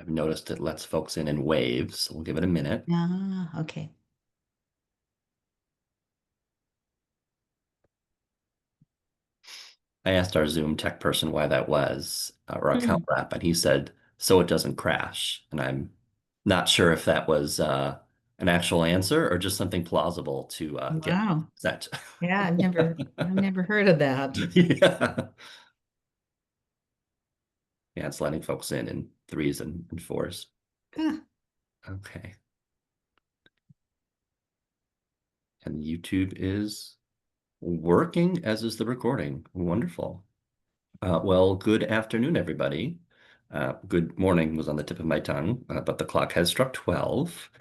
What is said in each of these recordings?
I've noticed it lets folks in waves, so we'll give it a minute. Ah, okay. I asked our Zoom tech person why that was, or account Hmm. rep, and he said, so it doesn't crash. And I'm not sure if that was an actual answer or just something plausible to get Wow. set. Yeah, I've never heard of that. Yeah. Yeah, it's letting folks in threes and fours. Huh. Okay. And YouTube is working, as is the recording. Wonderful. Well, good afternoon, everybody. Good morning was on the tip of my tongue, but the clock has struck 12.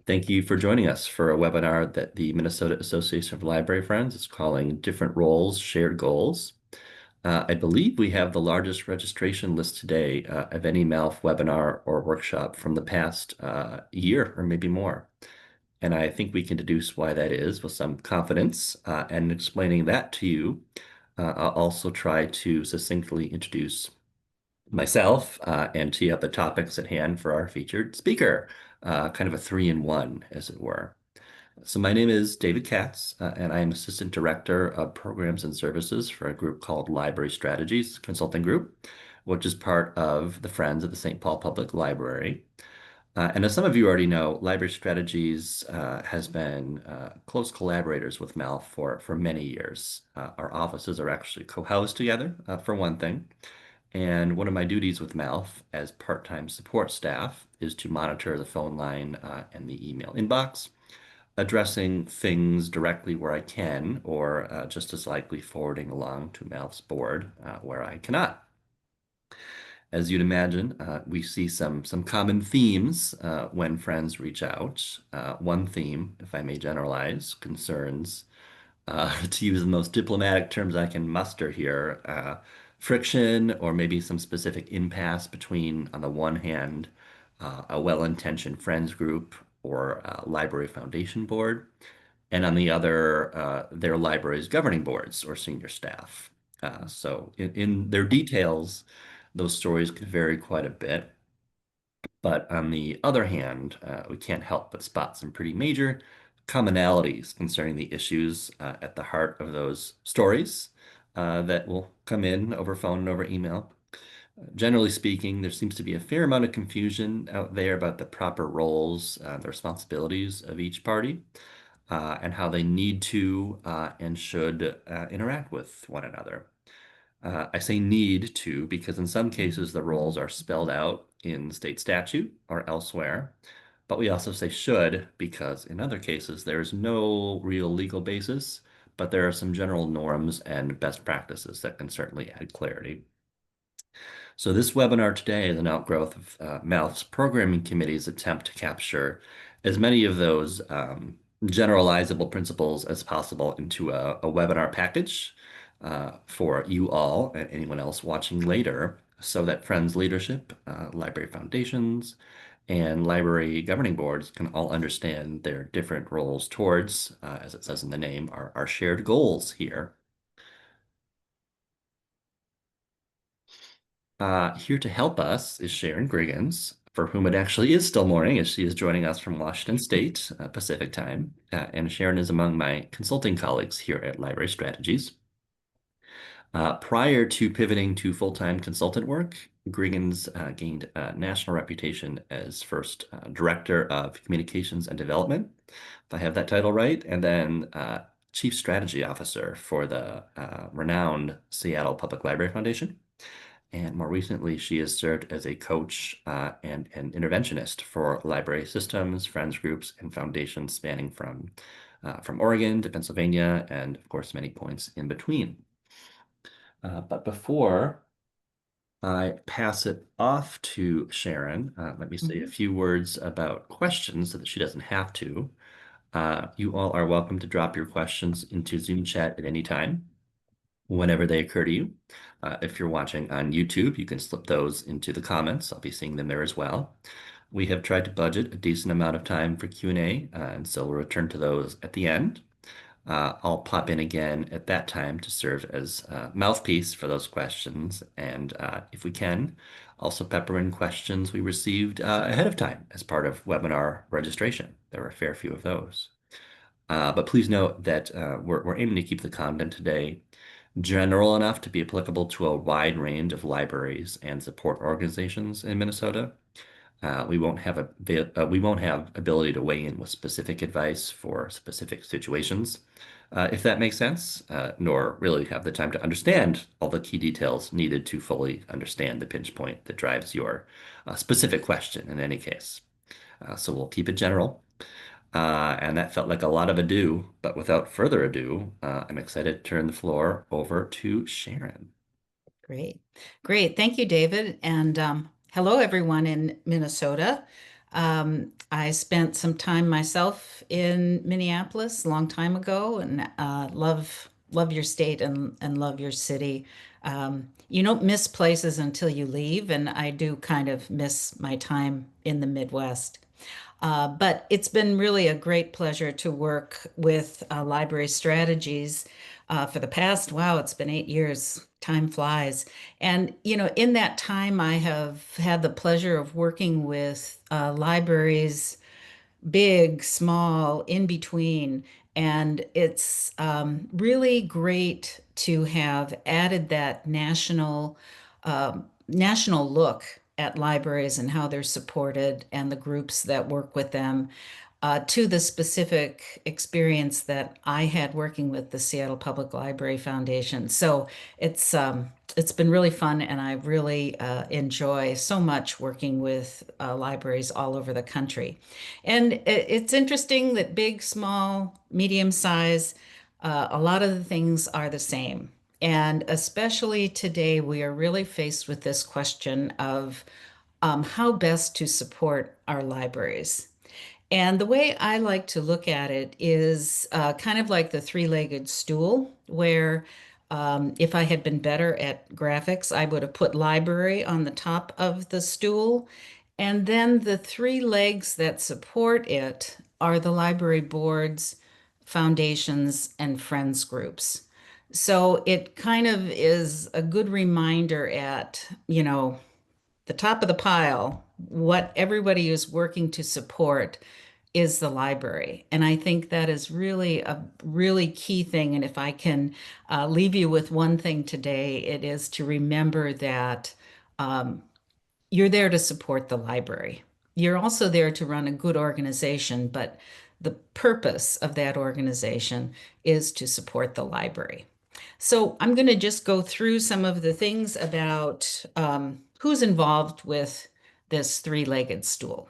Thank you for joining us for a webinar that the Minnesota Association of Library Friends is calling Different Roles, Shared Goals. I believe we have the largest registration list today of any MALF webinar or workshop from the past year or maybe more. And I think we can deduce why that is with some confidence. And explaining that to you, I'll also try to succinctly introduce myself and tee up the topics at hand for our featured speaker, kind of a three-in-one, as it were. So my name is David Katz, and I am Assistant Director of Programs and Services for a group called Library Strategies Consulting Group, which is part of the Friends of the St. Paul Public Library. And as some of you already know, Library Strategies has been close collaborators with MALF for many years. Our offices are actually co-housed together, for one thing. And one of my duties with MALF as part-time support staff is to monitor the phone line and the email inbox, addressing things directly where I can, or just as likely forwarding along to MALF's board where I cannot. As you'd imagine, we see some common themes when friends reach out. One theme, if I may generalize, concerns, to use the most diplomatic terms I can muster here, friction or maybe some specific impasse between, on the one hand, a well-intentioned friends group or library foundation board, and on the other, their library's governing boards or senior staff. So in their details, those stories could vary quite a bit. But on the other hand, we can't help but spot some pretty major commonalities concerning the issues at the heart of those stories that will come in over phone and over email. Generally speaking, there seems to be a fair amount of confusion out there about the proper roles, the responsibilities of each party, and how they need to and should interact with one another. I say need to because in some cases the roles are spelled out in state statute or elsewhere, but we also say should because in other cases there is no real legal basis, but there are some general norms and best practices that can certainly add clarity. So this webinar today is an outgrowth of MALF's programming committee's attempt to capture as many of those generalizable principles as possible into a webinar package for you all and anyone else watching later so that Friends Leadership, Library Foundations, and library governing boards can all understand their different roles towards, as it says in the name, our shared goals here. Here to help us is Sharon Griggins, for whom it actually is still morning, as she is joining us from Washington State, Pacific time. And Sharon is among my consulting colleagues here at Library Strategies. Prior to pivoting to full-time consultant work, Griggins gained a national reputation as first Director of Communications and Development, if I have that title right, and then Chief Strategy Officer for the renowned Seattle Public Library Foundation. And more recently, she has served as a coach and an interventionist for library systems, friends groups, and foundations spanning from Oregon to Pennsylvania, and of course, many points in between. But before I pass it off to Sharon, let me say a Mhm. few words about questions so that she doesn't have to. You all are welcome to drop your questions into Zoom chat at any time whenever they occur to you. If you're watching on YouTube, you can slip those into the comments. I'll be seeing them there as well. We have tried to budget a decent amount of time for Q&A, and so we'll return to those at the end. I'll pop in again at that time to serve as mouthpiece for those questions. And if we can, also pepper in questions we received ahead of time as part of webinar registration. There were a fair few of those. But please note that we're aiming to keep the content today general enough to be applicable to a wide range of libraries and support organizations in Minnesota. We won't have ability to weigh in with specific advice for specific situations, if that makes sense, nor really have the time to understand all the key details needed to fully understand the pinch point that drives your specific question in any case. So we'll keep it general. And that felt like a lot of ado, but without further ado, I'm excited to turn the floor over to Sharon. Great. Great. Thank you, David. And hello, everyone in Minnesota. I spent some time myself in Minneapolis a long time ago and love your state and love your city. You don't miss places until you leave, and I do kind of miss my time in the Midwest. But it's been really a great pleasure to work with Library Strategies for the past, wow, it's been 8 years. Time flies. And, in that time, I have had the pleasure of working with libraries, big, small, in between. And it's really great to have added that national look at libraries and how they're supported and the groups that work with them to the specific experience that I had working with the Seattle Public Library Foundation. So it's been really fun, and I really enjoy so much working with libraries all over the country. And it's interesting that big, small, medium size, a lot of the things are the same. And especially today, we are really faced with this question of how best to support our libraries. And the way I like to look at it is kind of like the three-legged stool, where if I had been better at graphics, I would have put library on the top of the stool. And then the three legs that support it are the library boards, foundations, and friends groups. So it kind of is a good reminder at, the top of the pile, what everybody is working to support is the library. And I think that is really a really key thing. And if I can leave you with one thing today, it is to remember that you're there to support the library. You're also there to run a good organization, but the purpose of that organization is to support the library. So I'm going to just go through some of the things about who's involved with this three-legged stool.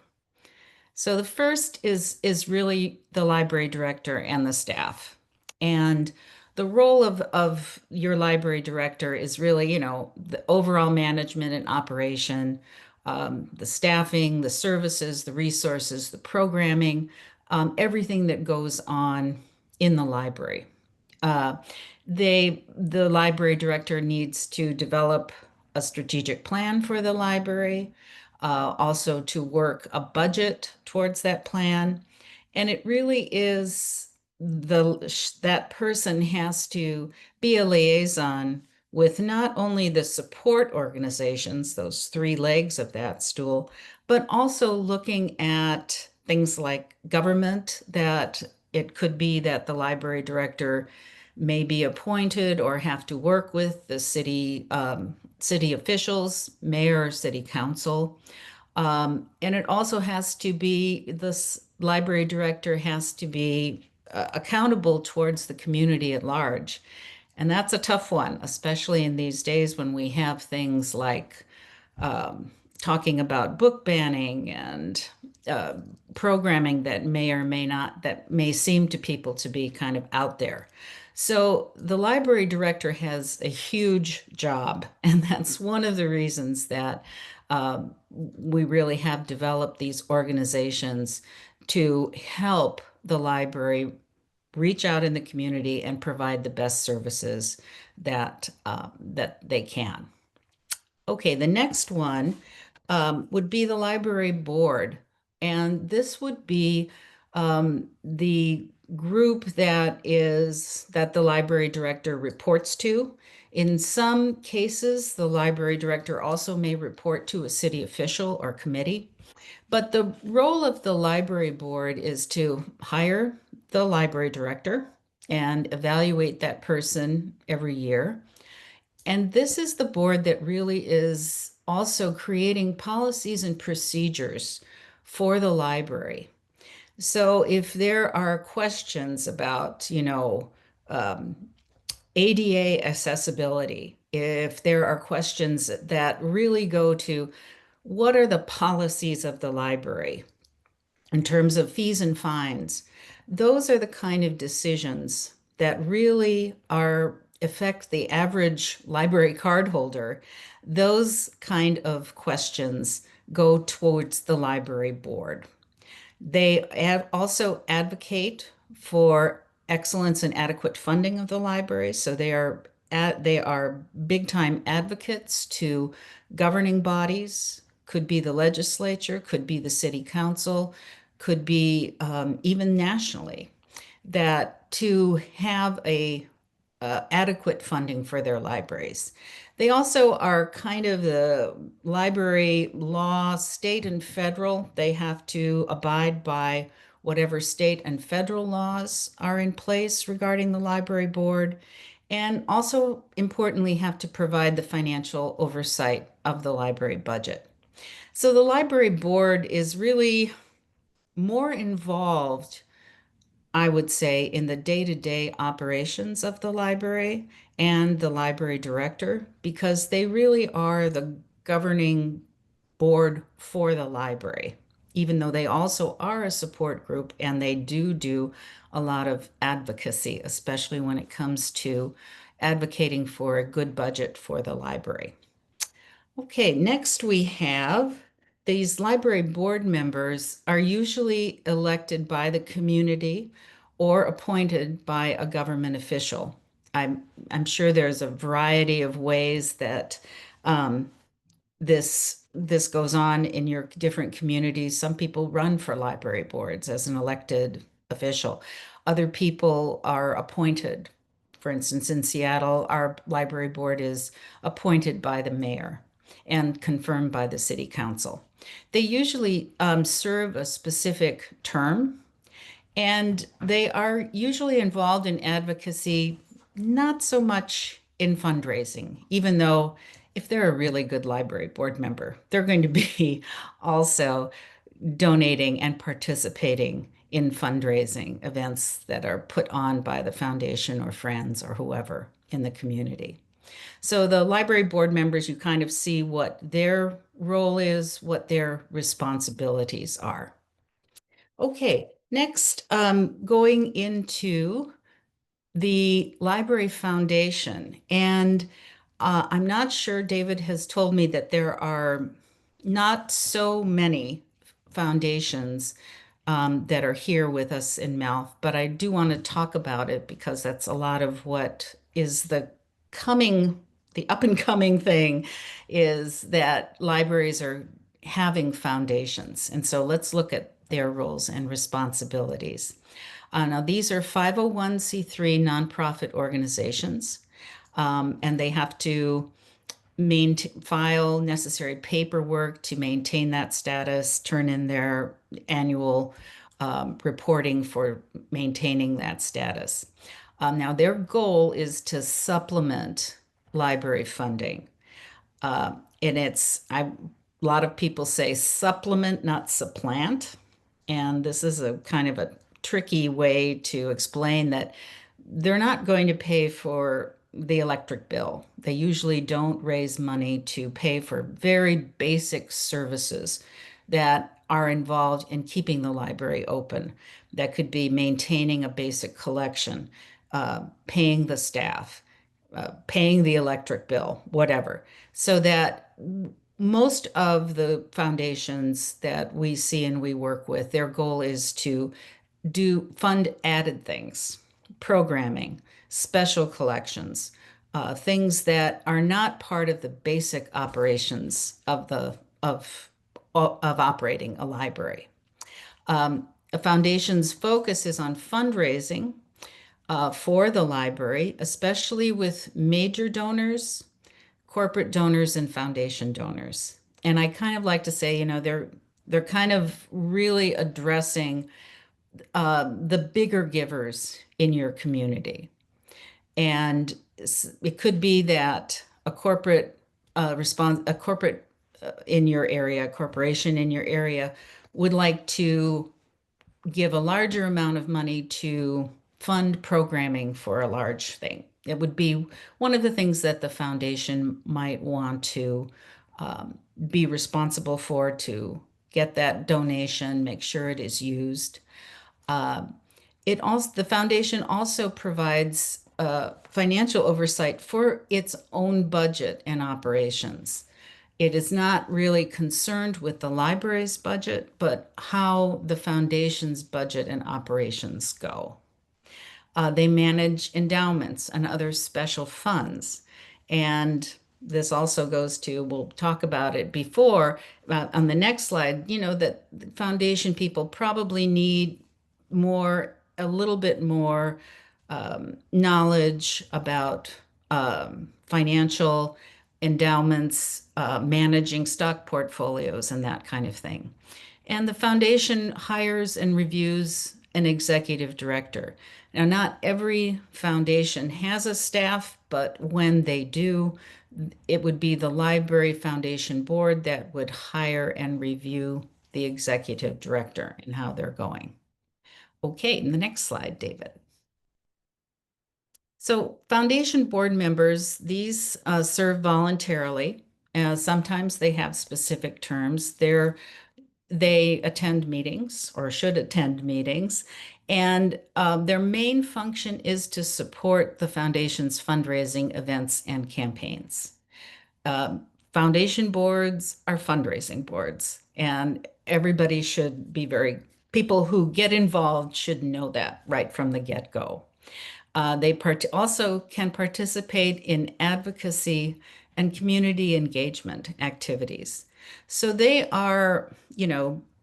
So the first is really the library director and the staff. And the role of your library director is really, the overall management and operation, the staffing, the services, the resources, the programming, everything that goes on in the library. Uh, the library director needs to develop a strategic plan for the library, also to work a budget towards that plan. And it really is that person has to be a liaison with not only the support organizations, those three legs of that stool, but also looking at things like government, that it could be that the library director may be appointed or have to work with the city officials, mayor, city council. And it also has to be, this library director has to be accountable towards the community at large. And that's a tough one, especially in these days when we have things like talking about book banning and uh, programming that may or may not, that may seem to people to be kind of out there. So the library director has a huge job, and that's one of the reasons that we really have developed these organizations to help the library reach out in the community and provide the best services that they can. Okay, the next one would be the library board. And this would be The group that the library director reports to. In some cases, the library director also may report to a city official or committee. But the role of the library board is to hire the library director and evaluate that person every year. And this is the board that really is also creating policies and procedures for the library. So if there are questions about, um, ADA accessibility, if there are questions that really go to what are the policies of the library in terms of fees and fines, those are the kind of decisions that really are affect the average library card holder. Those kind of questions go towards the library board. Also advocate for excellence and adequate funding of the library. So they are big time advocates to governing bodies, could be the legislature, could be the city council, could be even nationally, that to have a adequate funding for their libraries. They also are kind of the library law, state and federal. They have to abide by whatever state and federal laws are in place regarding the library board, and also importantly have to provide the financial oversight of the library budget. So the library board is really more involved, I would say, in the day-to-day operations of the library and the library director, because they really are the governing board for the library, even though they also are a support group and they do a lot of advocacy, especially when it comes to advocating for a good budget for the library. Okay, next we have these library board members are usually elected by the community or appointed by a government official. I'm sure there's a variety of ways that um, this goes on in your different communities. Some people run for library boards as an elected official. Other people are appointed. For instance, in Seattle, our library board is appointed by the mayor and confirmed by the city council. They usually serve a specific term, and they are usually involved in advocacy, not so much in fundraising, even though if they're a really good library board member, they're going to be also donating and participating in fundraising events that are put on by the foundation or friends or whoever in the community. So the library board members, you kind of see what their role is, what their responsibilities are. Okay, next, going into the Library Foundation. And I'm not sure, David has told me that there are not so many foundations that are here with us in MALF, but I do want to talk about it because that's a lot of what is coming, the up and coming thing is that libraries are having foundations. And so let's look at their roles and responsibilities. Now, these are 501c3 nonprofit organizations, and they have to file necessary paperwork to maintain that status, turn in their annual reporting for maintaining that status. Now, their goal is to supplement library funding. And a lot of people say supplement, not supplant. And this is a kind of a tricky way to explain that they're not going to pay for the electric bill. They usually don't raise money to pay for very basic services that are involved in keeping the library open. That could be maintaining a basic collection, paying the staff, paying the electric bill, whatever. So that most of the foundations that we see and we work with, their goal is to do fund added things, programming, special collections, things that are not part of the basic operations of operating a library. A foundation's focus is on fundraising for the library, especially with major donors, corporate donors, and foundation donors. And I kind of like to say, they're kind of really addressing the bigger givers in your community. And it could be that a corporate in your area, a corporation in your area would like to give a larger amount of money to fund programming for a large thing. It would be one of the things that the foundation might want to be responsible for to get that donation, make sure it is used. Uh, the foundation also provides financial oversight for its own budget and operations. It is not really concerned with the library's budget, but how the foundation's budget and operations go. They manage endowments and other special funds. And this also goes to, we'll talk about it before, on the next slide, that foundation people probably need a little bit more knowledge about financial endowments, managing stock portfolios, and that kind of thing. And the foundation hires and reviews an executive director. Now, not every foundation has a staff, but when they do, it would be the library foundation board that would hire and review the executive director and how they're going. Okay, in the next slide, David. So foundation board members, these serve voluntarily. Sometimes they have specific terms. They attend meetings or should attend meetings, and their main function is to support the foundation's fundraising events and campaigns. Foundation boards are fundraising boards, and everybody should be people who get involved should know that right from the get-go. Also can participate in advocacy and community engagement activities. So they are,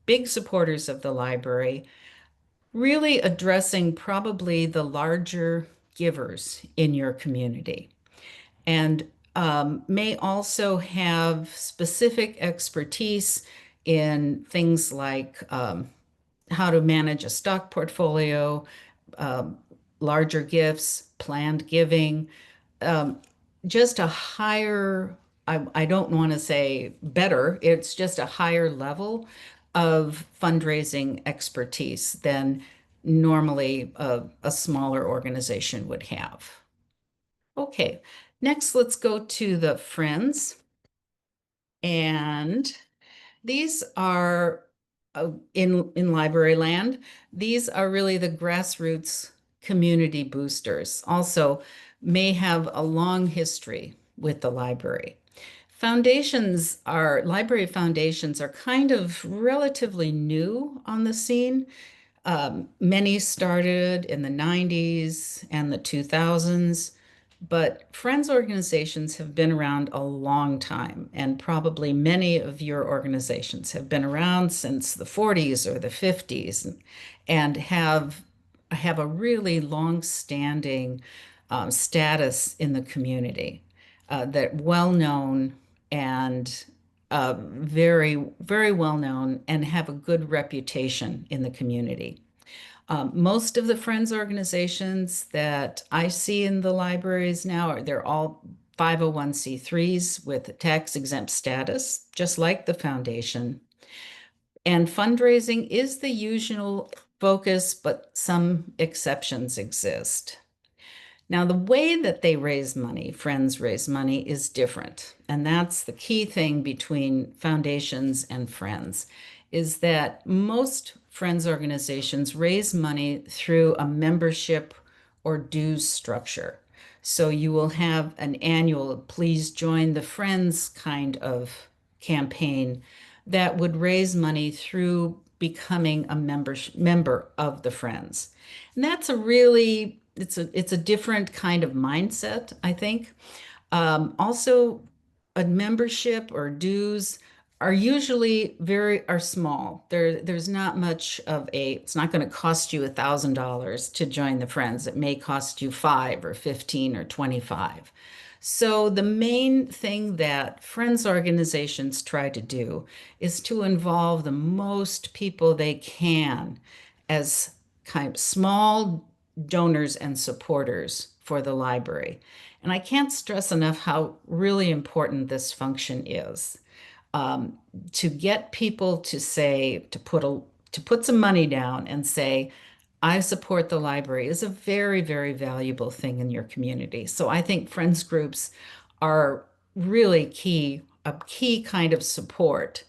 big supporters of the library, really addressing probably the larger givers in your community, and may also have specific expertise in things like how to manage a stock portfolio, um, larger gifts, planned giving, um, just a higher, I don't want to say better, it's just a higher level of fundraising expertise than normally a smaller organization would have. Okay, next let's go to the Friends. And these are in library land. These are really the grassroots community boosters. Also, may have a long history with the library. Library foundations are kind of relatively new on the scene. Many started in the 90s and the 2000s, but Friends organizations have been around a long time, and probably many of your organizations have been around since the 40s or the 50s and have a really long-standing status in the community, that well-known and very, very well known and have a good reputation in the community. Most of the Friends organizations that I see in the libraries now they're all 501c3s with tax exempt status, just like the foundation. And fundraising is the usual focus, but some exceptions exist. Now, the way that they raise money, Friends raise money, is different. And that's the key thing between foundations and Friends, is that most Friends organizations raise money through a membership or dues structure. So you will have an annual, please join the Friends kind of campaign that would raise money through becoming a member of the Friends. And that's it's a different kind of mindset, I think. Also, a membership or dues are usually are small. There's not much of a, it's not going to cost you $1,000 to join the Friends. It may cost you 5 or 15 or 25. So the main thing that Friends organizations try to do is to involve the most people they can as kind of small donors and supporters for the library. And I can't stress enough how really important this function is. Um, to get people to say, to put some money down and say, I support the library is a very, very valuable thing in your community. So I think friends groups are really a key kind of support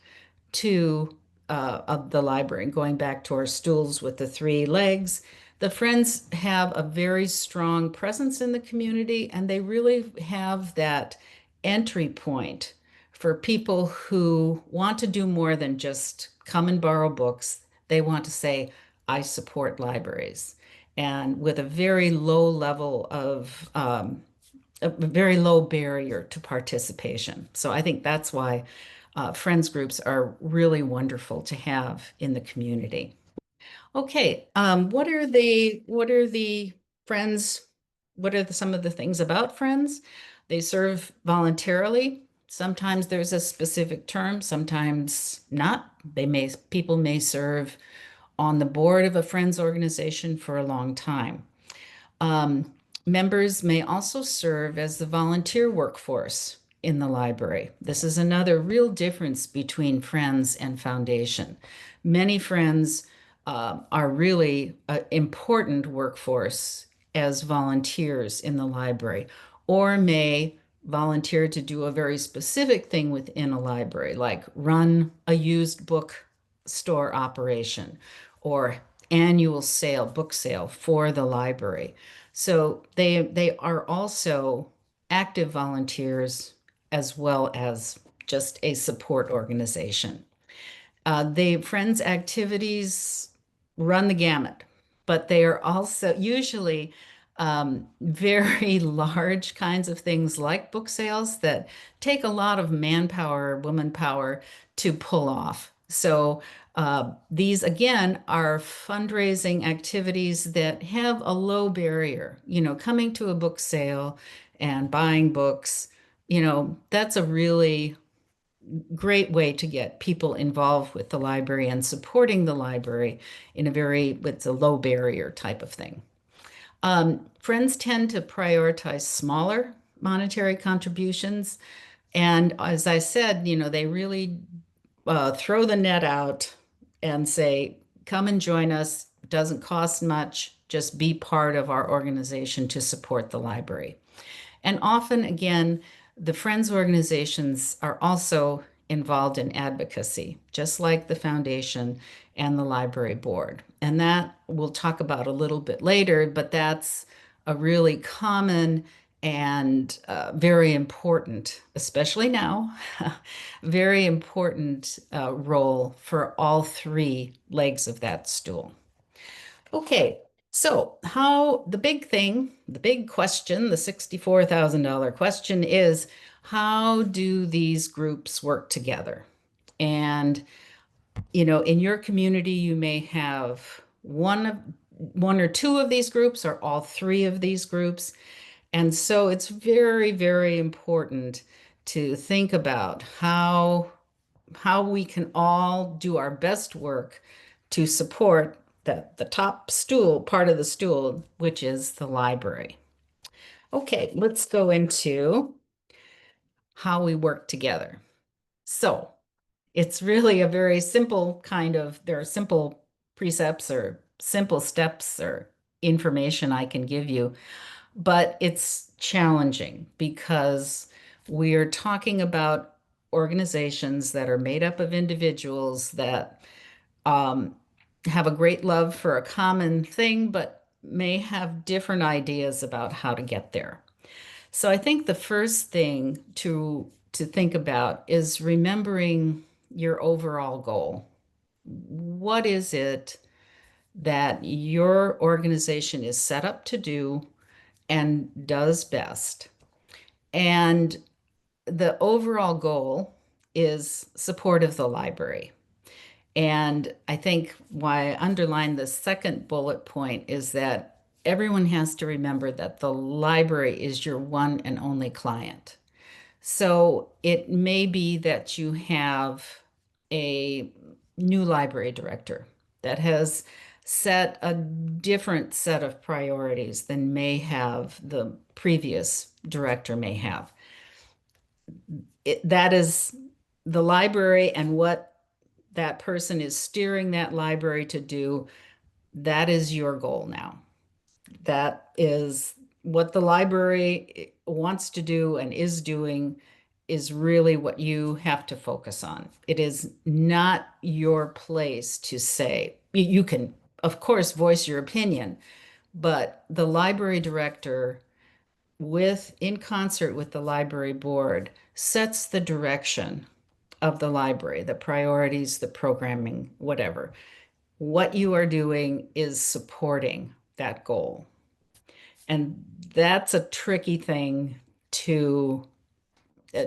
to of the library. And going back to our stools with the 3 legs, the Friends have a very strong presence in the community, and they really have that entry point for people who want to do more than just come and borrow books. They want to say, I support libraries. And with a very low level of a very low barrier to participation. So I think that's why friends groups are really wonderful to have in the community. Okay, what are the friends? What are some of the things about friends? They serve voluntarily. Sometimes there's a specific term, sometimes not. People may serve on the board of a friends organization for a long time. Um, Members may also serve as the volunteer workforce in the library. This is another real difference between Friends and Foundation. Many Friends are really an important workforce as volunteers in the library, or may volunteer to do a very specific thing within a library, like run a used book store operation or annual book sale for the library. So they are also active volunteers as well as just a support organization. The Friends activities run the gamut, but they are also usually very large kinds of things like book sales that take a lot of manpower, woman power to pull off. So these again are fundraising activities that have a low barrier. You know, coming to a book sale and buying books, you know, that's a really great way to get people involved with the library and supporting the library in a with a low barrier type of thing. Friends tend to prioritize smaller monetary contributions. And as I said, you know, they really throw the net out and say, come and join us. It doesn't cost much. Just be part of our organization to support the library. And often, again, the Friends organizations are also involved in advocacy, just like the foundation and the library board. And that we'll talk about a little bit later, but that's a really common and very important, especially now, very important role for all 3 legs of that stool. Okay, so how the big question, the $64,000 question is, how do these groups work together? And, you know, in your community, you may have one or two of these groups or all 3 of these groups. And so it's very, very important to think about how we can all do our best work to support the top stool, part of the stool, which is the library. Okay, let's go into how we work together. So it's really a very simple there are simple precepts or simple steps or information I can give you, but it's challenging because we're talking about organizations that are made up of individuals that um, have a great love for a common thing, but may have different ideas about how to get there. So I think the first thing to think about is remembering your overall goal. What is it that your organization is set up to do and does best? And the overall goal is support of the library. And I think why I underlined the second bullet point is that everyone has to remember that the library is your one and only client. So it may be that you have a new library director that has set a different set of priorities than may have the previous director may have. That is the library and what that person is steering that library to do. That is your goal now. That is what the library wants to do and is doing is really what you have to focus on. It is not your place to say, you can, of course, voice your opinion, but the library director, in concert with the library board, sets the direction of the library, the priorities, the programming, whatever. What you are doing is supporting that goal. And that's a tricky thing to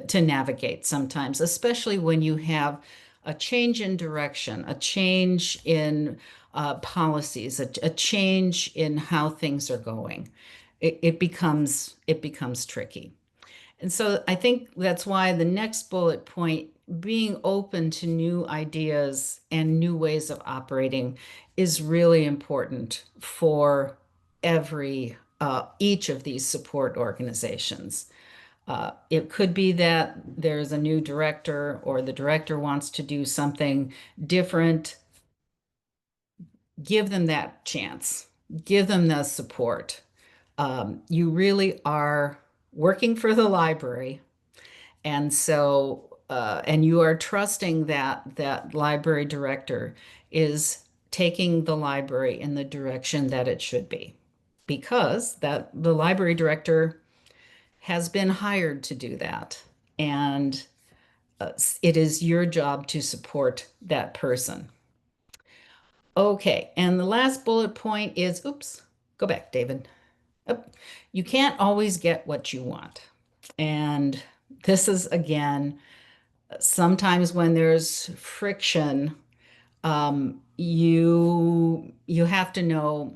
to navigate sometimes, especially when you have a change in direction, a change in policies, a change in how things are going. It becomes tricky. And so I think that's why the next bullet point, being open to new ideas and new ways of operating, is really important for each of these support organizations. It could be that there's a new director or the director wants to do something different. Give them that chance, give them the support. You really are working for the library. And so, and you are trusting that that library director is taking the library in the direction that it should be, because that the library director has been hired to do that. And it is your job to support that person. Okay, and the last bullet point is, oops, go back, David. Oh, you can't always get what you want. And this is, again, sometimes when there's friction, you have to know,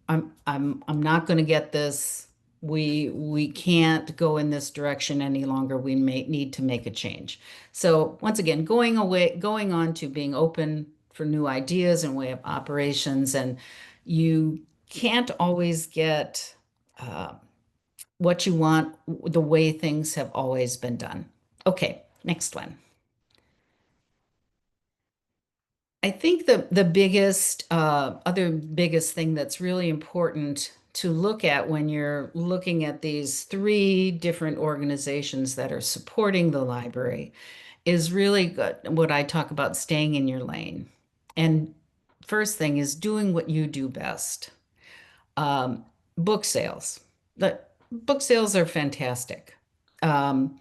I'm not going to get this. We can't go in this direction any longer. We may need to make a change. So once again, going on to being open for new ideas and way of operations, and you can't always get uh, what you want the way things have always been done. Okay, next one. I think the biggest other biggest thing that's really important to look at when you're looking at these three different organizations that are supporting the library is really good, what I talk about, staying in your lane. And first thing is doing what you do best. Um, Book sales. The book sales are fantastic. Um,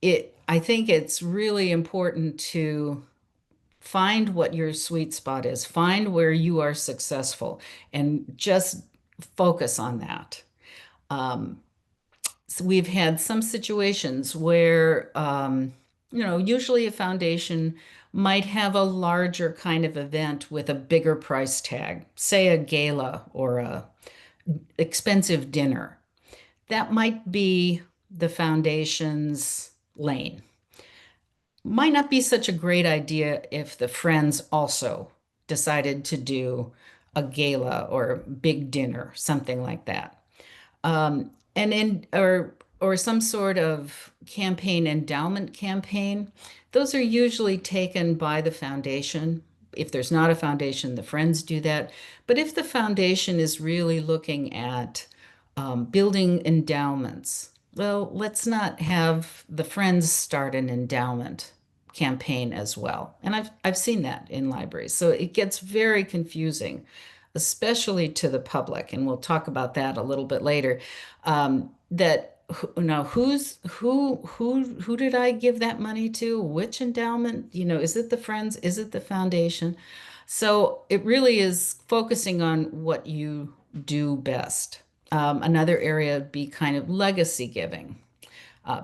I think it's really important to find what your sweet spot is, find where you are successful, and just focus on that. Um, so we've had some situations where, usually a foundation might have a larger kind of event with a bigger price tag, say a gala or a expensive dinner. That might be the foundation's lane. Might not be such a great idea if the friends also decided to do a gala or big dinner, something like that. And in or some sort of campaign, endowment campaign. Those are usually taken by the foundation. If there's not a foundation, the friends do that. But if the foundation is really looking at building endowments, well, let's not have the friends start an endowment campaign as well. And I've seen that in libraries. So it gets very confusing, especially to the public, and we'll talk about that a little bit later. That now who did I give that money to? Which endowment? Is it the Friends? Is it the foundation? So it really is focusing on what you do best. Another area would be kind of legacy giving.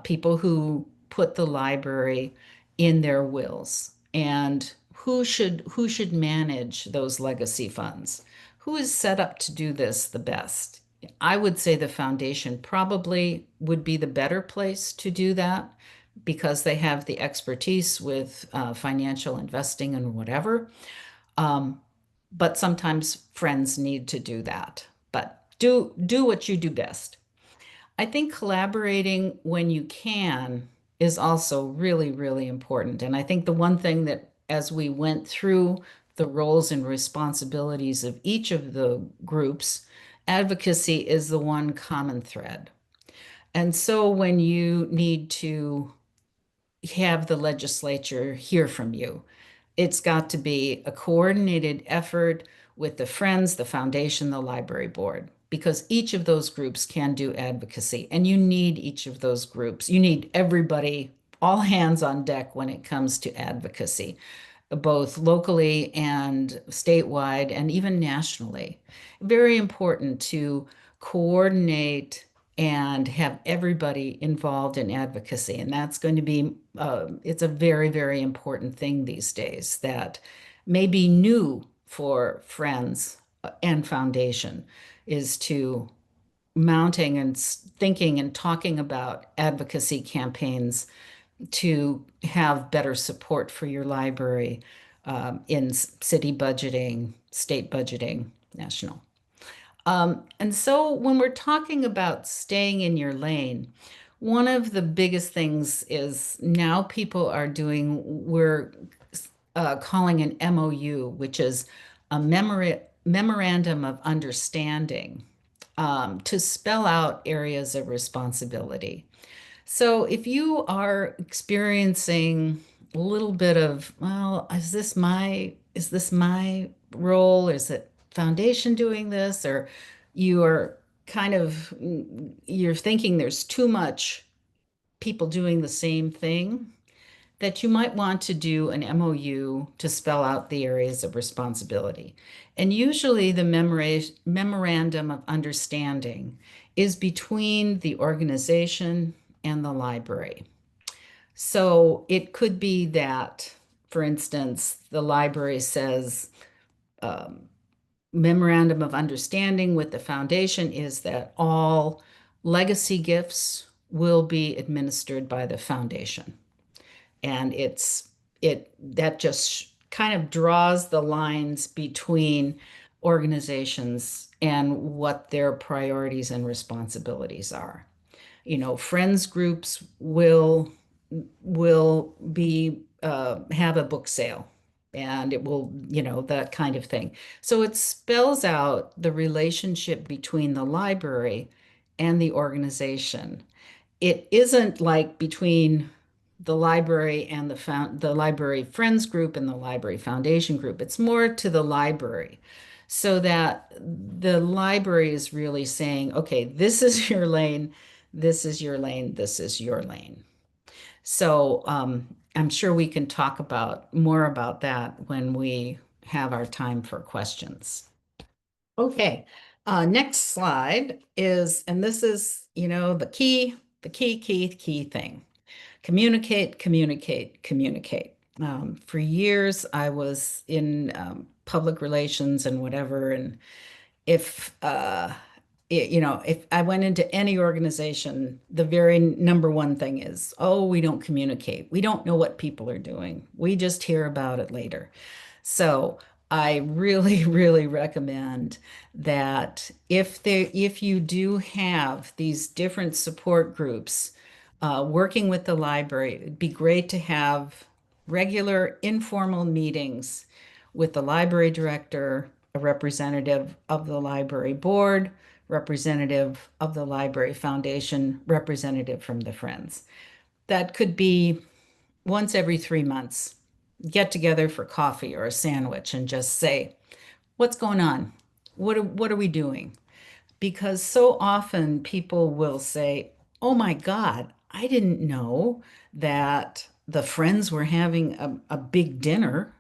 People who put the library in their wills, and who should manage those legacy funds? Who is set up to do this the best? I would say the foundation probably would be the better place to do that because they have the expertise with financial investing and whatever. Um, but sometimes friends need to do that. But do what you do best. I think collaborating when you can is also really, really important. And I think the one thing that as we went through the roles and responsibilities of each of the groups, advocacy is the one common thread. And so when you need to have the legislature hear from you, it's got to be a coordinated effort with the Friends, the foundation, the library board, because each of those groups can do advocacy, and you need each of those groups. You need everybody, all hands on deck when it comes to advocacy, both locally and statewide and even nationally. Very important to coordinate and have everybody involved in advocacy. And that's going to be, it's a very, very important thing these days that may be new for Friends and Foundation is to mounting and thinking and talking about advocacy campaigns to have better support for your library in city budgeting, state budgeting, national. And so when we're talking about staying in your lane, one of the biggest things is now people are doing, we're calling an MOU, which is a memorandum of understanding to spell out areas of responsibility. So if you are experiencing a little bit of, well, is this my role? Is it foundation doing this? Or you are kind of you're thinking there's too much people doing the same thing, that you might want to do an MOU to spell out the areas of responsibility. And usually the memorandum of understanding is between the organization and the library. So it could be that, for instance, the library says, um, memorandum of understanding with the foundation is that all legacy gifts will be administered by the foundation. And it that just kind of draws the lines between organizations and what their priorities and responsibilities are. Friends groups will be have a book sale, and it will, that kind of thing. So it spells out the relationship between the library and the organization. It isn't like between the library and the library friends group and the library foundation group. It's more to the library, so that the library is really saying, okay, this is your lane, this is your lane, this is your lane. So I'm sure we can talk about more about that when we have our time for questions. Okay, next slide is, and this is, the key thing. Communicate, communicate, communicate. For years, I was in public relations and whatever, and if if I went into any organization, the very number one thing is, oh, we don't communicate. We don't know what people are doing. We just hear about it later. So I really, really recommend that if you do have these different support groups working with the library, it'd be great to have regular informal meetings with the library director, a representative of the library board, representative of the library foundation, representative from the Friends. That could be once every 3 months. Get together for coffee or a sandwich and just say, what's going on? What are we doing? Because so often people will say, oh my God, I didn't know that the Friends were having a big dinner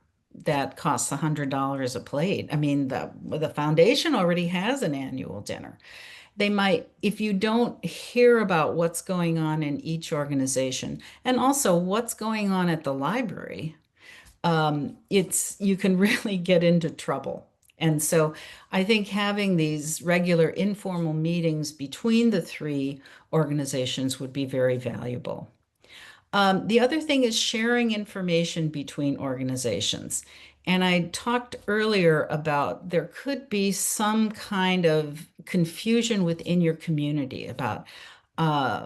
that costs $100 a plate. I mean, the foundation already has an annual dinner. they might, if you don't hear about what's going on in each organization and also what's going on at the library, you can really get into trouble. And so I think having these regular informal meetings between the three organizations would be very valuable. The other thing is sharing information between organizations. And I talked earlier about there could be some kind of confusion within your community about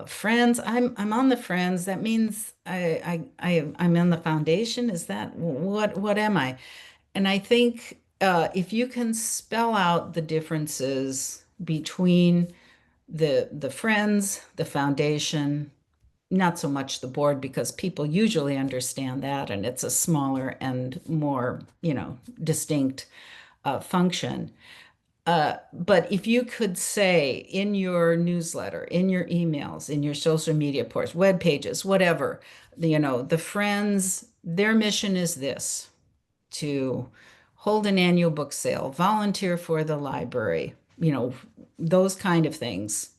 friends. I'm on the friends. That means I'm in the foundation. Is that what am I? And I think if you can spell out the differences between the friends, the foundation, not so much the board because people usually understand that and it's a smaller and more, distinct function. But if you could say in your newsletter, in your emails, in your social media posts, web pages, whatever, the friends, their mission is this, to hold an annual book sale, volunteer for the library, those kind of things.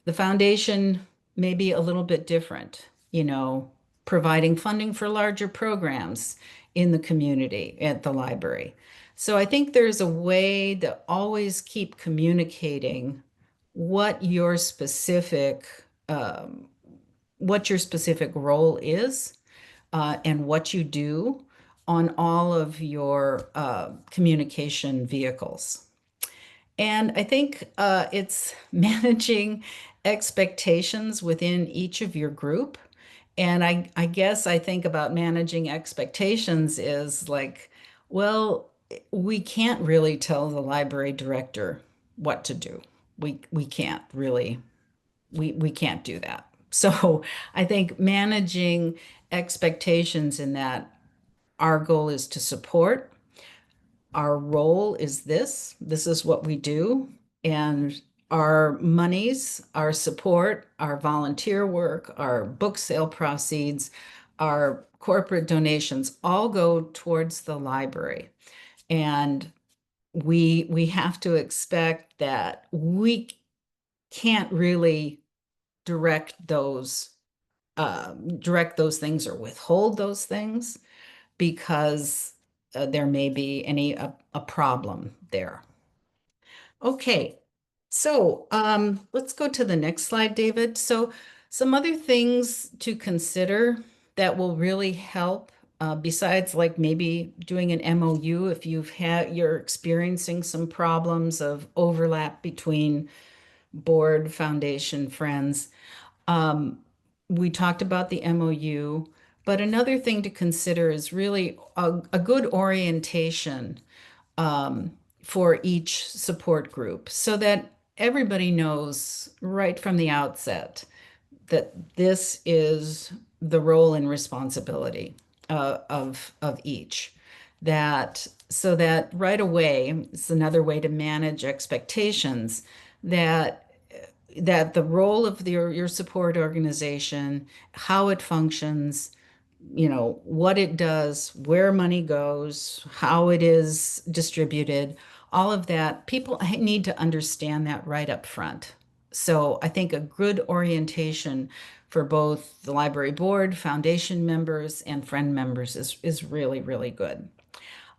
The foundation may be a little bit different, providing funding for larger programs in the community at the library. So I think there's a way to always keep communicating what your specific um, what your specific role is and what you do on all of your communication vehicles. And I think it's managing expectations within each of your group. And I guess I think about managing expectations is like, well, we can't really tell the library director what to do. We can't really, we can't do that. So I think managing expectations in that our goal is to support, our role is this is what we do, and our monies, our support, our volunteer work, our book sale proceeds, our corporate donations all go towards the library. And we have to expect that we can't really direct those direct those things or withhold those things because there may be a problem there. Okay, so let's go to the next slide, David. So some other things to consider that will really help, besides like maybe doing an MOU if you're experiencing some problems of overlap between board, foundation, friends. Um, we talked about the MOU, but another thing to consider is really a good orientation um, for each support group so that everybody knows right from the outset that this is the role and responsibility of each. That so that right away, it's another way to manage expectations that the role of your support organization, how it functions, what it does, where money goes, how it is distributed, all of that, people need to understand that right up front. So I think a good orientation for both the library board, foundation members, and friend members is really, really good.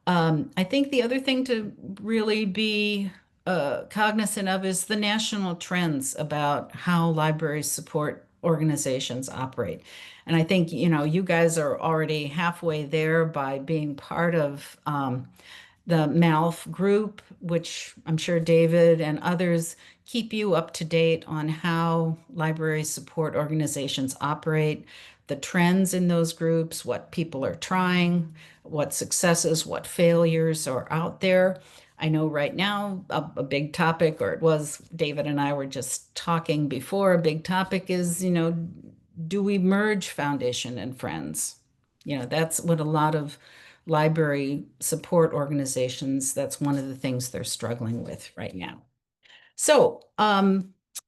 I think the other thing to really be cognizant of is the national trends about how libraries support organizations operate. And I think, you guys are already halfway there by being part of the MALF group, which I'm sure David and others keep you up to date on how library support organizations operate, the trends in those groups, what people are trying, what successes, what failures are out there. I know right now a big topic, or it was David and I were just talking before, a big topic is, do we merge foundation and friends? That's what a lot of library support organizations, that's one of the things they're struggling with right now. So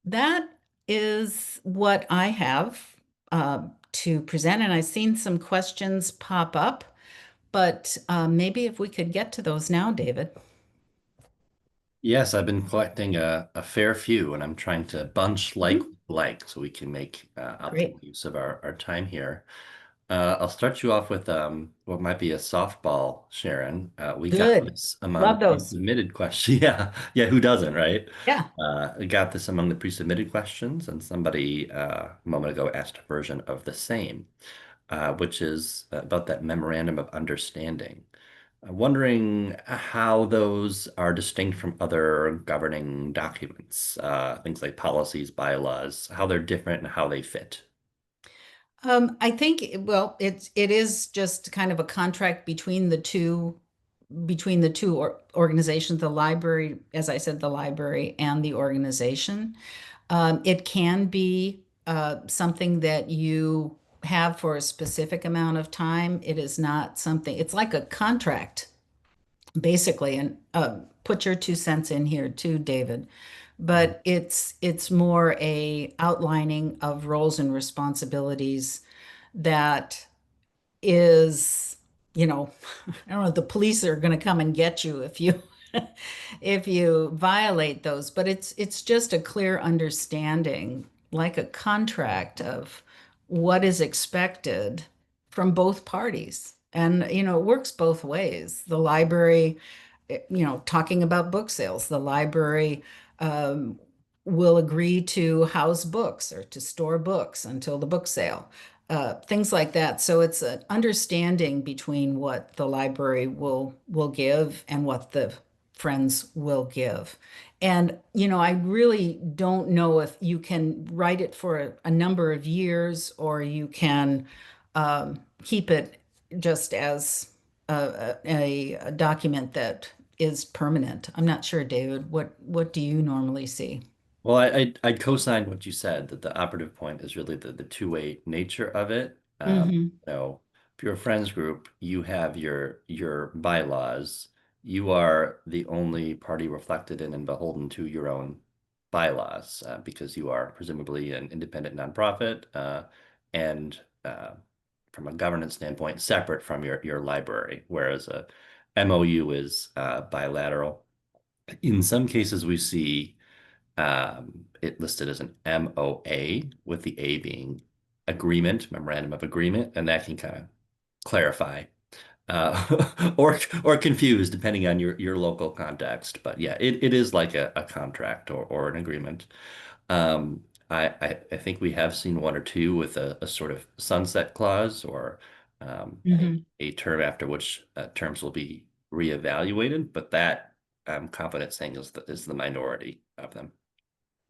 that is what I have to present. And I've seen some questions pop up, but maybe if we could get to those now, David. Yes, I've been collecting a fair few, and I'm trying to bunch Mhm. like so we can make optimal Great. use of our time here. I'll start you off with what might be a softball, Sharon. We got Good. this among Love those. pre-submitted questions. Yeah, yeah, who doesn't, right? Yeah. We got this among the pre-submitted questions, and somebody a moment ago asked a version of the same, which is about that memorandum of understanding. I'm wondering how those are distinct from other governing documents, things like policies, bylaws, how they're different and how they fit. I think, well, it is just kind of a contract between the two organizations, the library, as I said, the library and the organization. It can be something that you have for a specific amount of time. It is not something, it's like a contract, basically. And put your 2 cents in here too, David. But it's more a outlining of roles and responsibilities that is, you know, I don't know, the police are going to come and get you if you if you violate those, but it's just a clear understanding, like a contract of what is expected from both parties. And it works both ways. The library, talking about book sales, the library um, will agree to house books or to store books until the book sale, things like that. So it's an understanding between what the library will give and what the friends will give. And I really don't know if you can write it for a number of years or you can keep it just as a document that is permanent. I'm not sure, David. What do you normally see? Well, I'd co-sign what you said that the operative point is really the two-way nature of it. Hmm. If you're a friends group, you have your bylaws. You are the only party reflected in and beholden to your own bylaws because you are presumably an independent nonprofit and from a governance standpoint, separate from your library, whereas a MOU is bilateral. In some cases, we see it listed as an MOA, with the A being agreement, memorandum of agreement, and that can kind of clarify or confuse depending on your local context. But yeah, it is like a contract or an agreement. I think we have seen one or two with a sort of sunset clause or Hmm. a term after which terms will be reevaluated, but that I'm confident saying is the minority of them.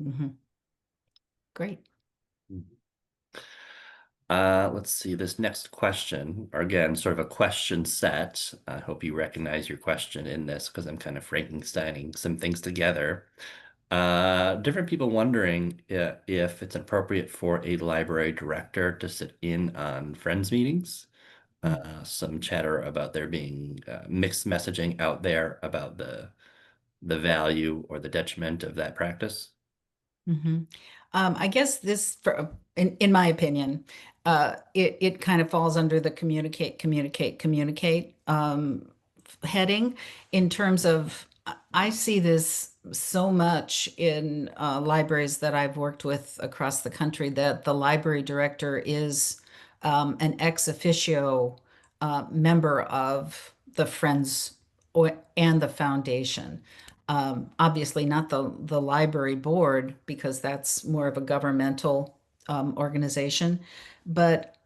Hmm. Great. Let's see, this next question, or again, sort of a question set. I hope you recognize your question in this because I'm kind of Frankensteining some things together. Different people wondering if it's appropriate for a library director to sit in on Friends meetings. Some chatter about there being mixed messaging out there about the value or the detriment of that practice. Hmm. I guess in my opinion, it kind of falls under the communicate, communicate, communicate heading in terms of I see this so much in libraries that I've worked with across the country that the library director is an ex officio member of the Friends and the foundation. Obviously, not the library board because that's more of a governmental organization, but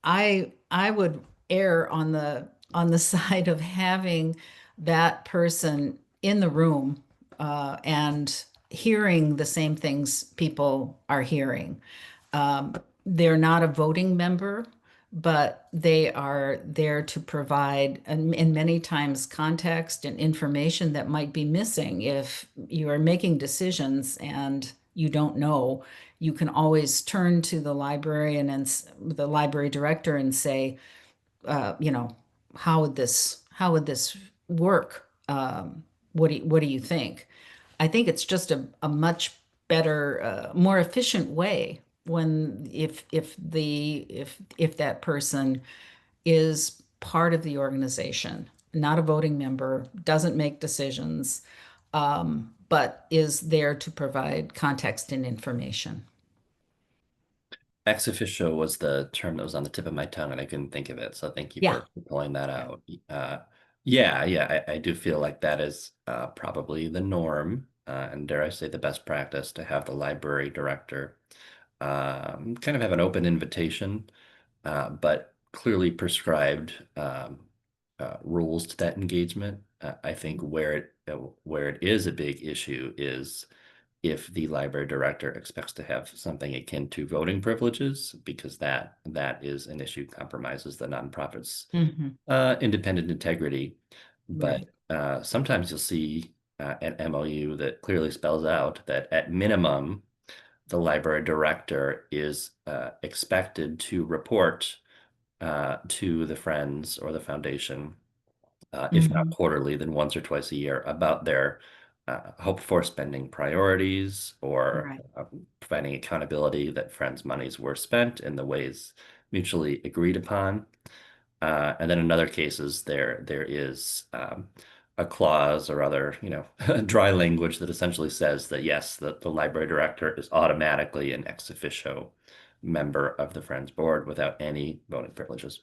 I would err on the side of having that person in the room and hearing the same things people are hearing. They're not a voting member, but they are there to provide, and many times, context and information that might be missing. If you are making decisions and you don't know, you can always turn to the librarian and the library director and say, you know, how would this work? What do you think? I think it's just a much better, more efficient way when if that person is part of the organization, not a voting member, doesn't make decisions, but is there to provide context and information. Ex officio was the term that was on the tip of my tongue, and I couldn't think of it. So thank you Yeah. for pulling that Yeah. out. Yeah, I do feel like that is probably the norm, and dare I say the best practice to have the library director kind of have an open invitation, but clearly prescribed rules to that engagement. I think where it is a big issue is if the library director expects to have something akin to voting privileges, because that is an issue, compromises the nonprofit's Hmm. independent integrity. But Right. sometimes you'll see an MOU that clearly spells out that at minimum, the library director is expected to report to the Friends or the foundation, if not Hmm. quarterly, then once or twice a year, about their hoped for spending priorities or Right. providing accountability that Friends' monies were spent in the ways mutually agreed upon. And then in other cases, there is a clause or other, dry language that essentially says that yes, the library director is automatically an ex officio member of the Friends board without any voting privileges.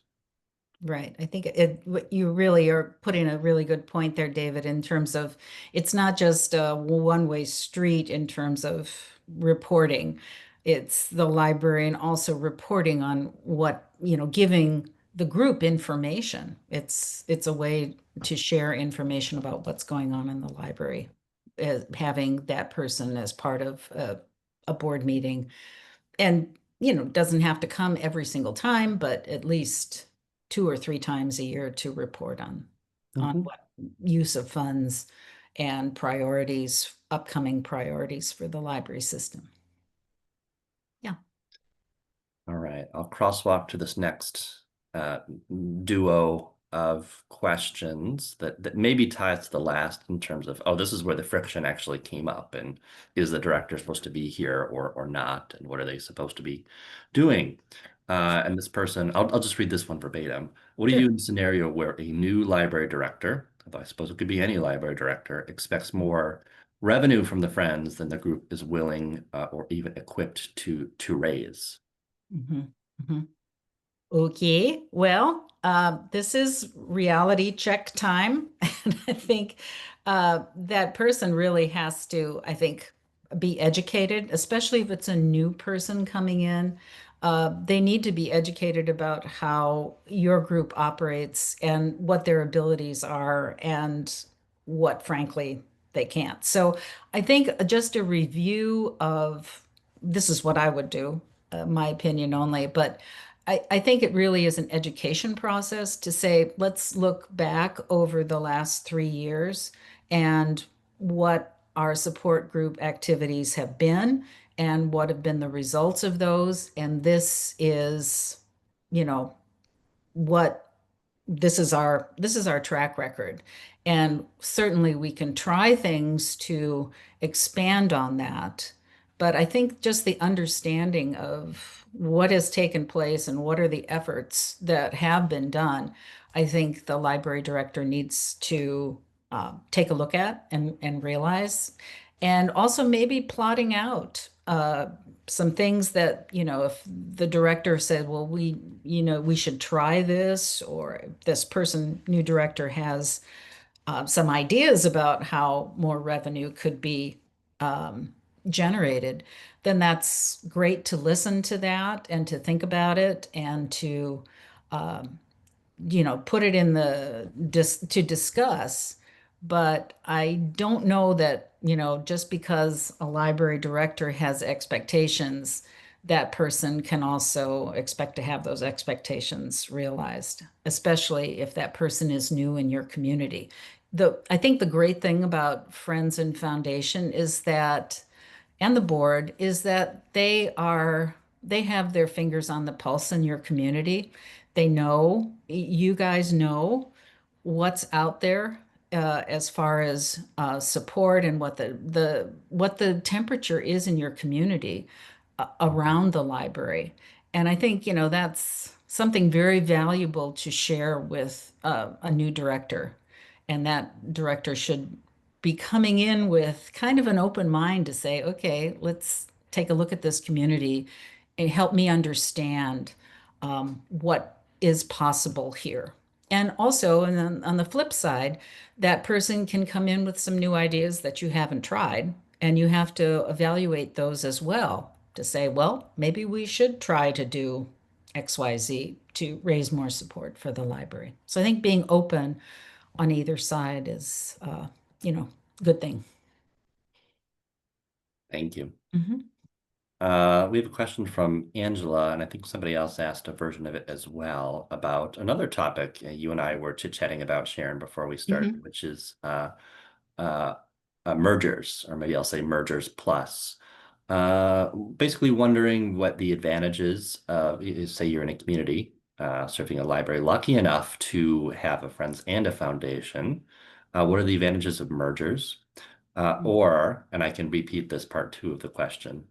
Right. I think what you really are putting a really good point there, David, in terms of it's not just a one-way street in terms of reporting. It's the librarian also reporting on what, giving the group information. It's a way to share information about what's going on in the library, having that person as part of a board meeting and doesn't have to come every single time, but at least 2 or 3 times a year to report on Mhm. what use of funds and priorities, upcoming priorities for the library system. Yeah. All right, I'll crosswalk to this next uh, duo of questions that maybe ties to the last in terms of, oh, this is where the friction actually came up, and is the director supposed to be here or not, and what are they supposed to be doing? And this person, I'll just read this one verbatim. What do you Sure. do in a scenario where a new library director, although I suppose it could be any library director, expects more revenue from the Friends than the group is willing or even equipped to raise? Mhm. Mhm. Okay, well, this is reality check time. And I think that person really has to, I think, be educated, especially if it's a new person coming in. They need to be educated about how your group operates and what their abilities are and what, frankly, they can't. So I think just a review of this is what I would do, my opinion only, but I think it really is an education process to say, let's look back over the last 3 years and what our support group activities have been and what have been the results of those. And this is, you know, what this is our track record. And certainly we can try things to expand on that. But I think just the understanding of what has taken place and what are the efforts that have been done, I think the library director needs to take a look at and realize. And also maybe plotting out some things that, if the director said, well, we should try this, or if this person, new director, has some ideas about how more revenue could be um, generated, then that's great to listen to that and to think about it and to um, put it in the to discuss. But I don't know that, just because a library director has expectations, that person can also expect to have those expectations realized, especially if that person is new in your community. I think the great thing about Friends and Foundation is that and the board is that they have their fingers on the pulse in your community. They know, you guys know what's out there as far as support and what the temperature is in your community around the library. And I think, that's something very valuable to share with a new director. And that director should be coming in with kind of an open mind to say, okay, let's take a look at this community and help me understand what is possible here. And also, and then on the flip side, that person can come in with some new ideas that you haven't tried, and you have to evaluate those as well to say, well, maybe we should try to do XYZ to raise more support for the library. So I think being open on either side is, good thing. Thank you. Mhm. We have a question from Angela, and I think somebody else asked a version of it as well about another topic you and I were chit-chatting about, Sharon, before we started, Mhm. which is uh, mergers, or maybe I'll say mergers plus. Basically wondering what the advantages of, say you're in a community, serving a library, lucky enough to have a Friends and a Foundation. What are the advantages of mergers? Or, and I can repeat this part two of the question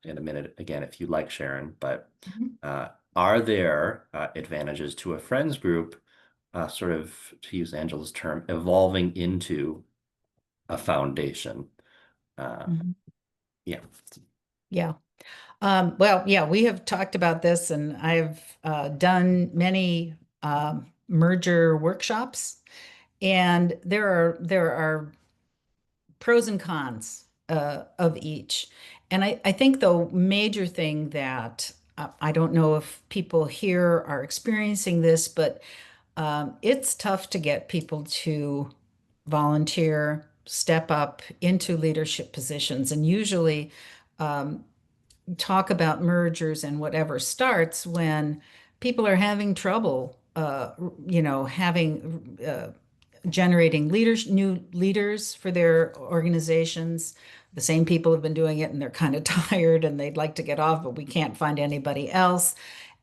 in a minute again, if you like, Sharon, but Mhm. are there advantages to a friends group, sort of, to use Angela's term, evolving into a foundation? Uh, Mhm. yeah. Yeah. Well, yeah, we have talked about this, and I've done many merger workshops, and there are pros and cons of each. And I think the major thing that I don't know if people here are experiencing this, but it's tough to get people to volunteer, step up into leadership positions, and usually talk about mergers and whatever starts when people are having trouble, having generating new leaders for their organizations. The same people have been doing it and they're kind of tired and they'd like to get off, but we can't find anybody else.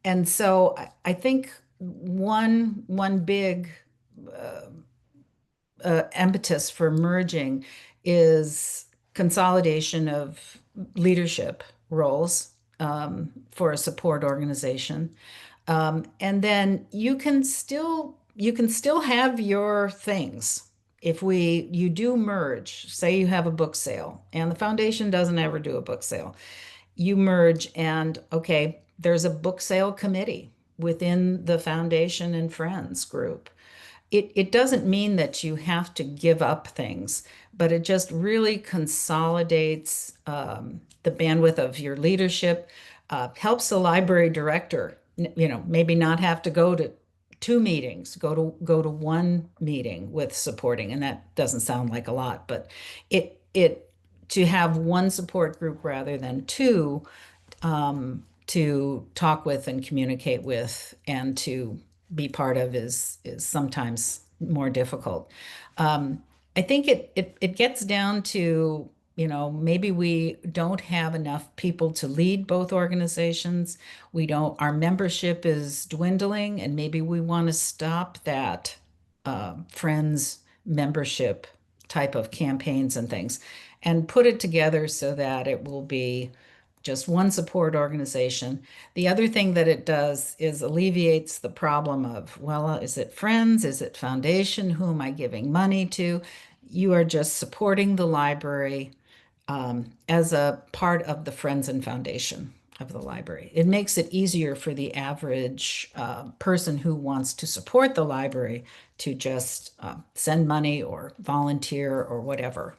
And so I think one big impetus for merging is consolidation of leadership roles for a support organization. And then you can still have your things. If you do merge, say you have a book sale, and the foundation doesn't ever do a book sale, you merge and okay, there's a book sale committee within the foundation and friends group. It doesn't mean that you have to give up things, but it just really consolidates the bandwidth of your leadership, helps the library director, maybe not have to go to two meetings, go to one meeting with supporting, and that doesn't sound like a lot, but it to have one support group rather than two to talk with and communicate with and to be part of is sometimes more difficult. Um, I think it gets down to, maybe we don't have enough people to lead both organizations. Our membership is dwindling, and maybe we want to stop that Friends membership type of campaigns and things and put it together so that it will be just one support organization. The other thing that it does is alleviates the problem of, well, is it Friends? Is it Foundation? Who am I giving money to? You are just supporting the library as a part of the Friends and Foundation of the library. It makes it easier for the average person who wants to support the library to just send money or volunteer or whatever.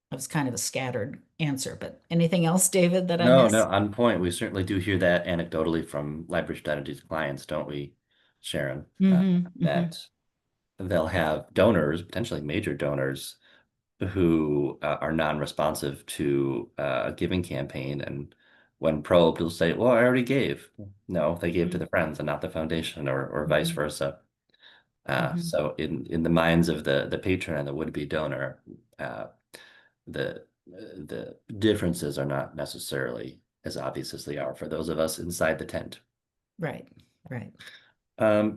That was kind of a scattered answer, but anything else, David, that I No, no, missed? on point. We certainly do hear that anecdotally from library strategies clients, don't we, Sharon? Hmm. Hmm. That they'll have donors, potentially major donors, who are non-responsive to a giving campaign. And when probed, will say, well, I already gave. No, they gave to the friends and not the foundation, or vice Hmm. versa. Hmm. So in the minds of the patron and the would-be donor, uh, the differences are not necessarily as obvious as they are for those of us inside the tent. Right, right.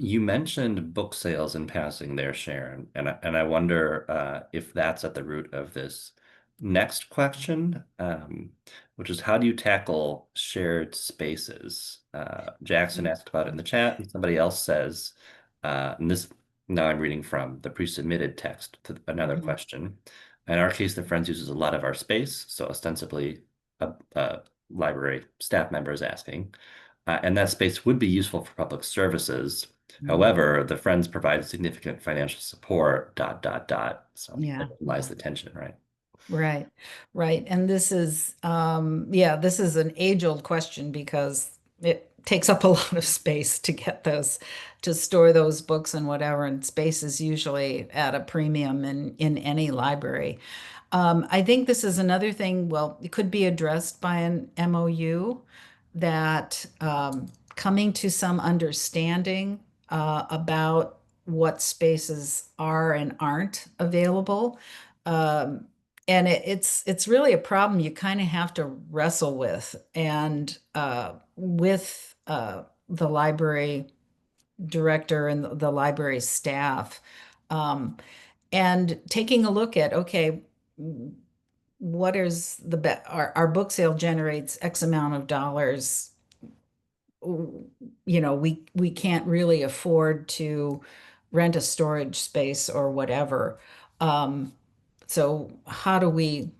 You mentioned book sales in passing there, Sharon, and I wonder if that's at the root of this next question, which is how do you tackle shared spaces? Jackson asked about it in the chat, and somebody else says, and this Now I'm reading from the pre-submitted text to another Mhm. question. In our case, the Friends uses a lot of our space, so ostensibly a library staff member is asking. And that space would be useful for public services. Mhm. However, the Friends provide significant financial support, dot, dot, dot. So Yeah, that lies yeah. the tension, right? Right, right. And this is, yeah, this is an age-old question because it takes up a lot of space to get those, to store those books and whatever, and space is usually at a premium in any library. I think this is another thing, well, it could be addressed by an MOU that coming to some understanding about what spaces are and aren't available. Um, and it's really a problem you kind of have to wrestle with and with the library director and the library staff. Um, and taking a look at, okay, what is the our book sale generates X amount of dollars. We can't really afford to rent a storage space or whatever. Um, so how do we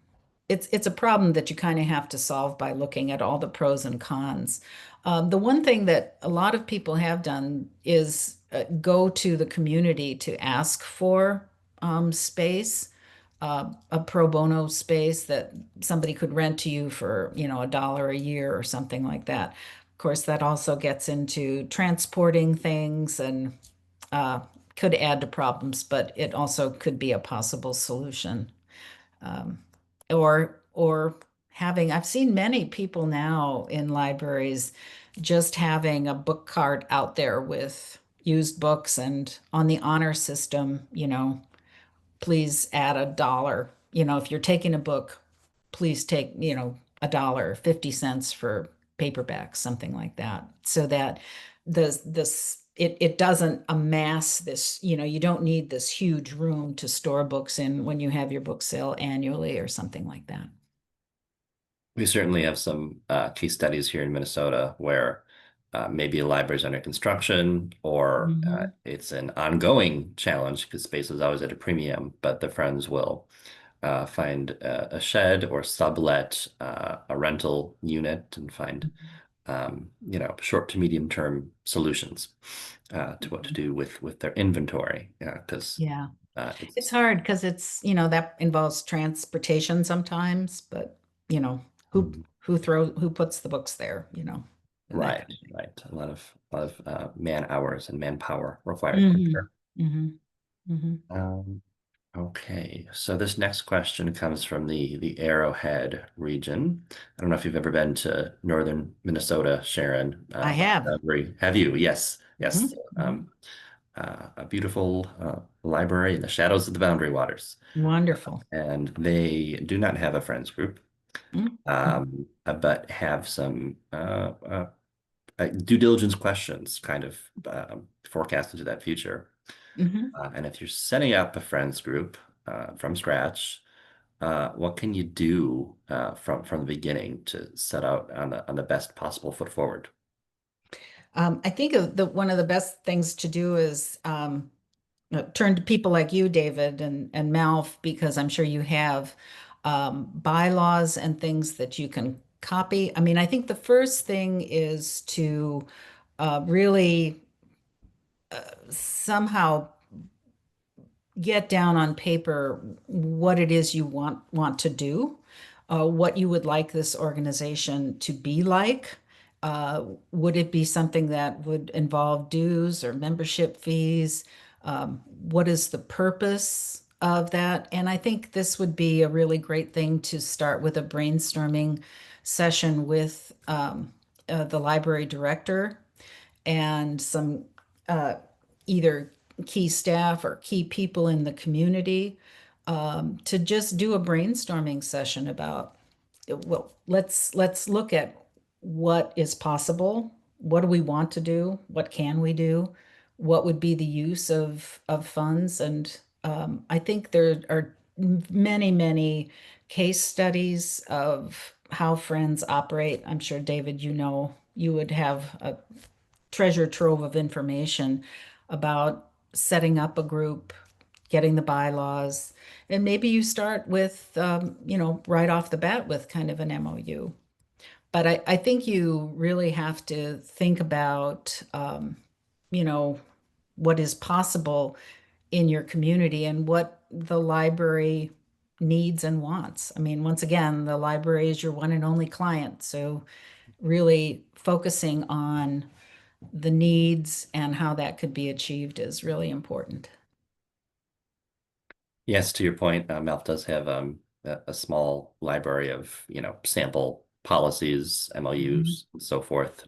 it's a problem that you kind of have to solve by looking at all the pros and cons. The one thing that a lot of people have done is go to the community to ask for space, a pro bono space that somebody could rent to you for, $1 a year or something like that. Of course, that also gets into transporting things and uh, could add to problems, but it also could be a possible solution. Um, or having, I've seen many people now in libraries just having a book cart out there with used books and on the honor system, please add $1. If you're taking a book, please take, $1, 50 cents for paperbacks, something like that, so that it doesn't amass this, you don't need this huge room to store books in when you have your book sale annually or something like that. We certainly have some case studies here in Minnesota where maybe a library is under construction or Mhm. it's an ongoing challenge because space is always at a premium, but the Friends will find a shed or sublet a rental unit and find short to medium term solutions to what to Mhm. do with their inventory. Yeah, because Yeah. It's it's hard because that involves transportation sometimes, but you know, who mm, who puts the books there, and that right, kind of thing. right. A lot of man hours and manpower required for Hmm. sure. Hmm. Hmm. Um, okay, so this next question comes from the Arrowhead region. I don't know if you've ever been to northern Minnesota, Sharon, I by have. the Boundary. Have you? Yes, Hmm. yes. Hmm. A beautiful library in the shadows of the Boundary Waters. Wonderful. And they do not have a friends group, Hmm. but have some due diligence questions kind of forecast into that future. Hmm. And if you're setting up a friends group from scratch, what can you do from the beginning to set out on the best possible foot forward? I think one of the best things to do is turn to people like you, David, and MALF, because I'm sure you have bylaws and things that you can copy. I mean, I think the first thing is to really somehow get down on paper what it is you want to do, what you would like this organization to be like. Would it be something that would involve dues or membership fees? What is the purpose of that? And I think this would be a really great thing to start with a brainstorming session with the library director and some uh, either key staff or key people in the community to just do a brainstorming session about, well, let's look at what is possible, what do we want to do, what can we do, what would be the use of funds, and I think there are many case studies of how friends operate. I'm sure, David, you would have a treasure trove of information about setting up a group, getting the bylaws, and maybe you start with, right off the bat with kind of an MOU. But I think you really have to think about, you know, what is possible in your community and what the library needs and wants. I mean, once again, the library is your one and only client. So really focusing on the needs and how that could be achieved is really important. Yes, to your point, MALF does have a small library of, sample policies, Mhm. MOUs, and so forth.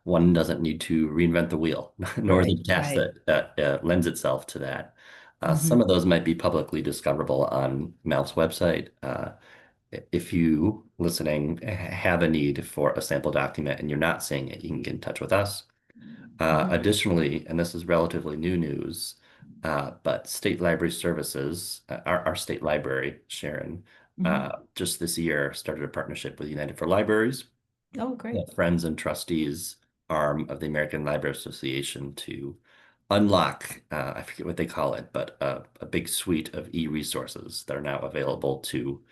One doesn't need to reinvent the wheel, nor Right, the task right. that lends itself to that. Some Hmm. of those might be publicly discoverable on MALF's website. If you listening have a need for a sample document and you're not seeing it, you can get in touch with us. Hmm. Additionally, and this is relatively new news, but State Library Services, our state library, Sharon, Hmm. just this year started a partnership with United for Libraries, Oh, the great. Friends and Trustees arm of the American Library Association, to unlock, I forget what they call it, but a big suite of e-resources that are now available to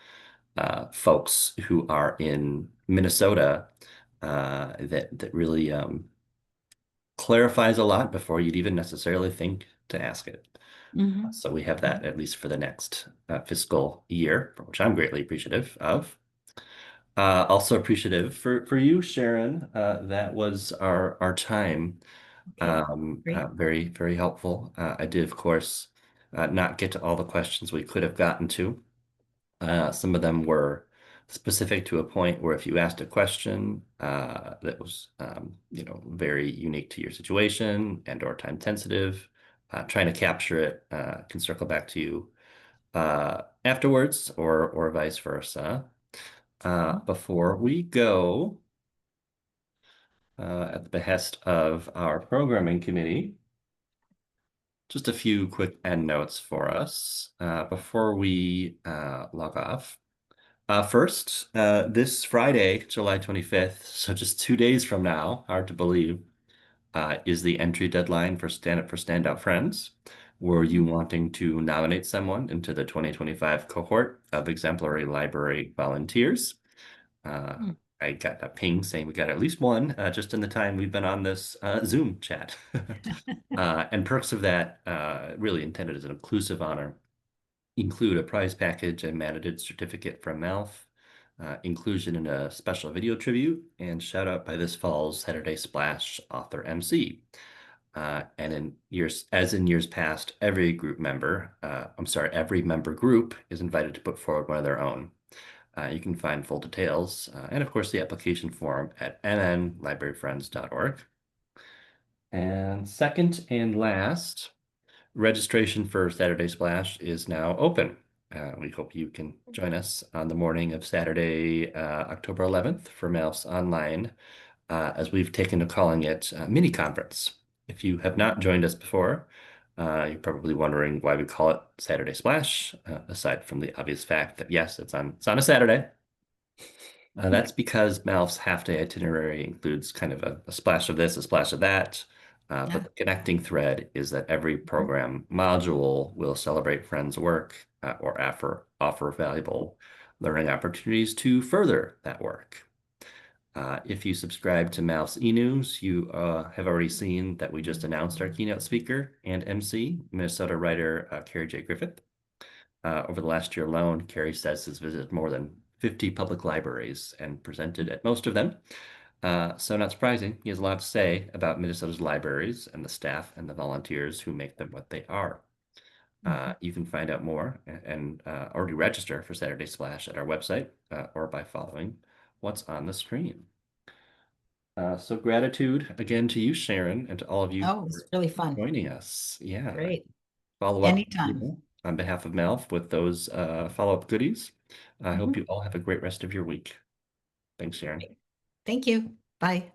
folks who are in Minnesota, that really clarifies a lot before you'd even necessarily think to ask it. Hmm. So we have that at least for the next fiscal year, for which I'm greatly appreciative of. Also appreciative for you, Sharon. That was our time. Okay, great. Very, very helpful. I did, of course, not get to all the questions we could have gotten to. Some of them were specific to a point where if you asked a question that was, very unique to your situation and or time sensitive, trying to capture it can circle back to you afterwards or vice versa. Before we go, at the behest of our programming committee, just a few quick end notes for us before we log off. First, this Friday, July 25th, so just 2 days from now, hard to believe, is the entry deadline for Stand Up for Standout Friends. Were you wanting to nominate someone into the 2025 cohort of exemplary library volunteers? Uh, Mhm. I got a ping saying we got at least one just in the time we've been on this Zoom chat. And perks of that, really intended as an inclusive honor, include a prize package and mandated certificate from MALF, inclusion in a special video tribute, and shout out by this fall's Saturday Splash author MC. And as in years past, every member group is invited to put forward one of their own. You can find full details and, of course, the application form at mnlibraryfriends.org. And second and last, registration for Saturday Splash is now open. We hope you can join us on the morning of Saturday, October 11th for MALF's online, as we've taken to calling it mini conference. If you have not joined us before, you're probably wondering why we call it Saturday Splash, aside from the obvious fact that yes, it's on a Saturday. That's because MALF's half-day itinerary includes kind of a splash of this, a splash of that. But Yeah. the connecting thread is that every program module will celebrate friends' work or offer valuable learning opportunities to further that work. If you subscribe to MALF's e-news, you have already seen that we just announced our keynote speaker and MC, Minnesota writer Carrie J. Griffith. Over the last year alone, Carrie says has visited more than 50 public libraries and presented at most of them. So not surprising, he has a lot to say about Minnesota's libraries and the staff and the volunteers who make them what they are. Mhm. You can find out more and already register for Saturday Splash at our website or by following what's on the screen. So gratitude again to you, Sharon, and to all of you Oh, it's for really fun. joining us. Yeah, Great. follow up, Anytime. on behalf of MALF with those follow-up goodies. I hope Mhm. you all have a great rest of your week. Thanks, Sharon. Thank you. Bye.